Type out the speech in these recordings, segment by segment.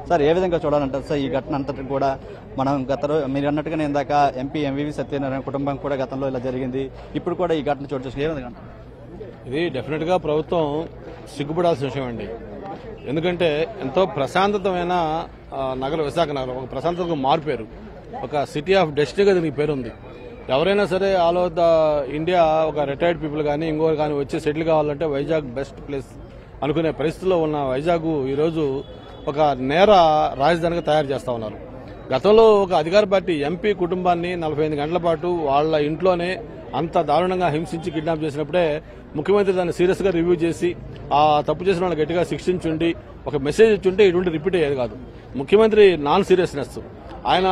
Sir ఏ విధంగా చూడాలంటారు sir ఈ ఘటన అంతటి కూడా? మనం మీరు అన్నట్టుగానే ఇందాక ఎంపీ ఎంవివి సత్యనారాయణ కుటుంబం కూడా గతంలో ఇలా జరిగింది, ఇప్పుడు కూడా ఈ ఘటన చోటు చేసుకుని ఏ విధంగా? ఇది డెఫినెట్ గా ప్రభుత్వం సిగ్గుపడాల్సిన విషయం అండి. ఎందుకంటే ఎంతో ప్రశాంతమైన నగరం విశాఖ నగరం, ఒక ప్రశాంతతకు మారిపోయారు, ఒక సిటీ ఆఫ్ డెస్టినీగా దీనికి పేరుంది. ఎవరైనా సరే ఆల్ ఓవర్ ద ఇండియా ఒక రిటైర్డ్ పీపుల్ కానీ ఇంకోరు కానీ వచ్చి సెటిల్ కావాలంటే వైజాగ్ బెస్ట్ ప్లేస్ అనుకునే పరిస్థితిలో ఉన్న వైజాగ్ ఈరోజు ఒక నేర రాజధానిగా తయారు చేస్తా ఉన్నారు. గతంలో ఒక అధికార పార్టీ ఎంపీ కుటుంబాన్ని 45 గంటల పాటు వాళ్ళ ఇంట్లోనే అంత దారుణంగా హింసించి కిడ్నాప్ చేసినప్పుడే ముఖ్యమంత్రి దాన్ని సీరియస్ గా రివ్యూ చేసి ఆ తప్పు చేసిన వాళ్ళు గట్టిగా శిక్షించుండి ఒక మెసేజ్ ఇచ్చుంటే ఇటువంటి రిపీట్ అయ్యేది కాదు. ముఖ్యమంత్రి నాన్ సీరియస్నెస్, ఆయన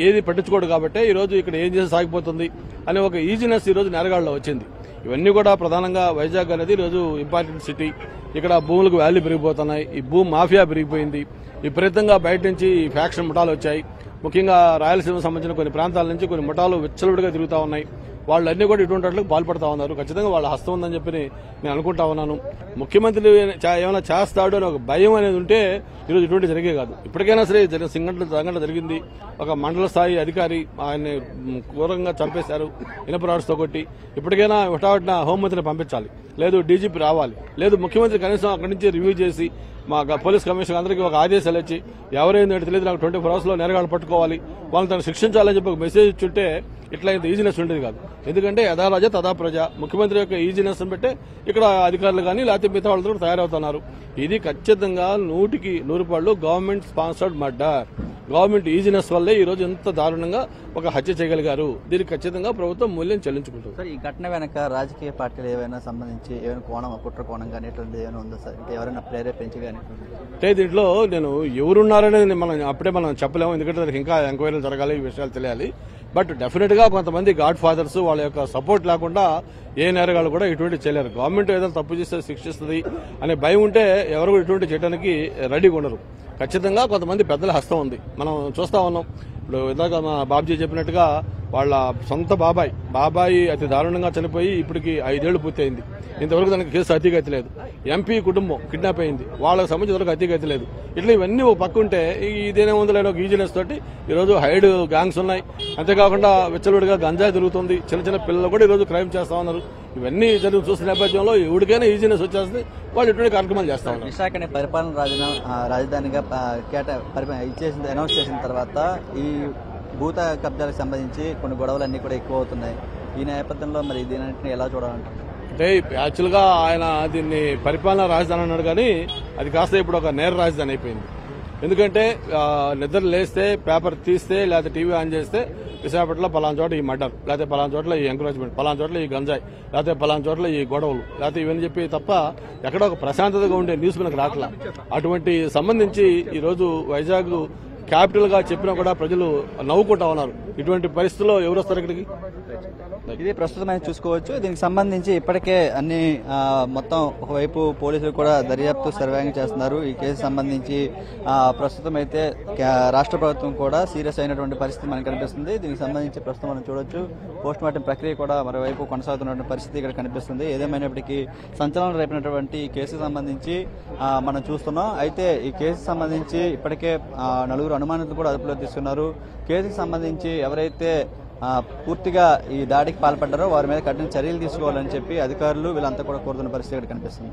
ఏది పట్టించుకోడు కాబట్టి ఈరోజు ఇక్కడ ఏం చేసి సాగిపోతుంది అనే ఒక ఈజీనెస్ ఈరోజు నేరగాళ్ళలో వచ్చింది. ఇవన్నీ కూడా ప్రధానంగా వైజాగ్ అనేది ఈరోజు ఇంపార్టెంట్ సిటీ. ఇక్కడ భూములకు వాల్యూ పెరిగిపోతున్నాయి, ఈ భూ మాఫియా పెరిగిపోయింది, విపరీతంగా బయట నుంచి ఈ ఫ్యాక్షన్ ముఠాలు వచ్చాయి. ముఖ్యంగా రాయలసీమకు సంబంధించిన కొన్ని ప్రాంతాల నుంచి కొన్ని ముఠాలు విచ్చలవిడిగా తిరుగుతా ఉన్నాయి. వాళ్ళన్నీ కూడా ఇటువంటి వాటికి పాల్పడతా ఉన్నారు. ఖచ్చితంగా వాళ్ళ హస్తం ఉందని చెప్పి నేను అనుకుంటా ఉన్నాను. ముఖ్యమంత్రి ఏమైనా చేస్తాడు అని ఒక భయం అనేది ఉంటే ఈరోజు ఇటువంటి జరిగే కాదు. ఇప్పటికైనా సరే సంఘటన జరిగింది. ఒక మండల స్థాయి అధికారి ఆయన్ని క్రూరంగా చంపేశారు ఇనప రాడ్స్తో కొట్టి. ఇప్పటికైనా హుటాహుటిన హోంమంత్రిని పంపించాలి, లేదు డీజీపీ రావాలి, లేదు ముఖ్యమంత్రి కనీసం అక్కడి నుంచి రివ్యూ చేసి మా పోలీస్ కమిషనర్ అందరికీ ఒక ఆదేశాలు ఇచ్చి ఎవరైందో తెలియదు నాకు 24 hours లో నేరగాళ్ళు పట్టుకోవాలి, వాళ్ళని తను శిక్షించాలని చెప్పి ఒక మెసేజ్ ఇచ్చుంటే ఇట్లా ఇంత ఈజీనెస్ ఉండేది కాదు. ఎందుకంటే యథా రాజా తదా ప్రజ, ముఖ్యమంత్రి యొక్క ఈజీనెస్ బట్టే ఇక్కడ అధికారులు కానీ లేకపోతే మిగతా వాళ్ళతో కూడా తయారవుతున్నారు. ఇది ఖచ్చితంగా 100కి 100 government sponsored murder. Government easiness వల్లే ఈ రోజు ఎంత దారుణంగా ఒక హత్య చేయగలిగారు. దీనికి ఖచ్చితంగా ప్రభుత్వం మూల్యం చెల్లించుకుంటుంది. సార్ ఈ ఘటన వెనక రాజకీయ పార్టీలు ఏవైనా సంబంధించి ఏమైనా కోణం కుట్ర కోణం కానీ ఎటువంటి ఏమైనా ఉందా సార్? ఇంకా ఎవరైనా ప్రేరేపించి కానీ? అంటే దీంట్లో నేను ఎవరున్నారనేది మనం చెప్పలేము, ఎందుకంటే దానికి ఇంకా ఎంక్వైరీలు జరగాలి, ఈ విషయాలు తెలియాలి. బట్ డెఫినెట్ గా కొంతమంది గాడ్ ఫాదర్స్ వాళ్ళ యొక్క సపోర్ట్ లేకుండా ఏ నేరగాళ్ళు కూడా ఇటువంటి చేయలేరు. గవర్నమెంట్ ఏదైనా తప్పు చేస్తే శిక్షిస్తుంది అనే భయం ఉంటే ఎవరు కూడా ఇటువంటి చేయడానికి రెడీగా ఉండరు. ఖచ్చితంగా కొంతమంది పెద్దల హస్తం ఉంది, మనం చూస్తా ఉన్నాం. ఇప్పుడు ఇందాక మా బాబ్జీ చెప్పినట్టుగా వాళ్ళ సొంత బాబాయి అతి దారుణంగా చనిపోయి ఇప్పటికి 5 ఏళ్లు పూర్తయింది. ఇంతవరకు దానికి కేసు అతిగతి లేదు. ఎంపీ కుటుంబం కిడ్నాప్ అయింది, వాళ్ళకి సంబంధించిన వరకు అతిగతి లేదు. ఇట్లా ఇవన్నీ ఒక పక్క ఉంటే ఇదేనే ఉంది లేని ఒక ఈజీనెస్ తోటి ఈరోజు హైడ్ గ్యాంగ్స్ ఉన్నాయి. అంతేకాకుండా విచ్చలవిడిగా గంజాయి తిరుగుతుంది, చిన్న పిల్లలు కూడా ఈరోజు క్రైమ్ చేస్తా ఉన్నారు. ఇవన్నీ చూసిన నేపథ్యంలో ఎవరికైనా ఈజీనెస్ వచ్చేస్తుంది, వాళ్ళు ఇటువంటి కార్యక్రమాలు చేస్తా ఉన్నారు. విశాఖని పరిపాలన రాజధానిగా అనౌన్స్ చేసిన తర్వాత ఈ భూత కబ్జాలకు సంబంధించి కొన్ని గొడవలన్నీ కూడా ఎక్కువ అవుతున్నాయి. ఈ నేపథ్యంలో మరి దీనిని ఎలా చూడాలంటారు? అంటే యాక్చువల్ గా ఆయన దీన్ని పరిపాలనా రాజధాని అన్నాడు, కానీ అది కాస్త ఇప్పుడు ఒక నేర రాజధాని అయిపోయింది. ఎందుకంటే నిద్ర లేస్తే పేపర్ తీస్తే లేకపోతే టీవీ ఆన్ చేస్తే విశాఖపట్నంలో పలానా చోట ఈ మర్డర్, లేకపోతే పలానా చోట్ల ఈ ఎంకరేజ్మెంట్, పలానా చోట్ల ఈ గంజాయి, లేకపోతే పలానా చోట్ల ఈ గొడవలు, లేకపోతే ఇవన్నీ చెప్పి తప్ప ఎక్కడ ఒక ప్రశాంతతగా ఉండే న్యూస్ మనకు రావట్లా. అటువంటి సంబంధించి ఈరోజు వైజాగ్ క్యాపిటల్ గా చెప్పినా కూడా ప్రజలు నవ్వుకుంటా ఉన్నారు. ఇటువంటి పరిస్థితుల్లో ఎవరు వస్తారు ఇక్కడికి? ఇది ప్రస్తుతం ఆయన చూసుకోవచ్చు. దీనికి సంబంధించి ఇప్పటికే అన్ని మొత్తం ఒకవైపు పోలీసులు కూడా దర్యాప్తు సర్వేంగా చేస్తున్నారు. ఈ కేసు సంబంధించి ప్రస్తుతం అయితే రాష్ట్ర ప్రభుత్వం కూడా సీరియస్ అయినటువంటి పరిస్థితి మనకు కనిపిస్తుంది. దీనికి సంబంధించి ప్రస్తుతం మనం చూడొచ్చు పోస్ట్ మార్టం ప్రక్రియ కూడా మరోవైపు కొనసాగుతున్నటువంటి పరిస్థితి ఇక్కడ కనిపిస్తుంది. ఏదేమైనప్పటికీ సంచలనం రేపినటువంటి ఈ కేసుకు సంబంధించి మనం చూస్తున్నాం. అయితే ఈ కేసు సంబంధించి ఇప్పటికే 4 అనుమానితులు కూడా అదుపులో తీసుకున్నారు. కేసుకు సంబంధించి ఎవరైతే పూర్తిగా ఈ దాడికి పాల్పడ్డారో వారి మీద కఠిన చర్యలు తీసుకోవాలని చెప్పి అధికారులు వీళ్ళంతా కూడా కోరుతున్న పరిస్థితి ఇక్కడ కనిపిస్తుంది.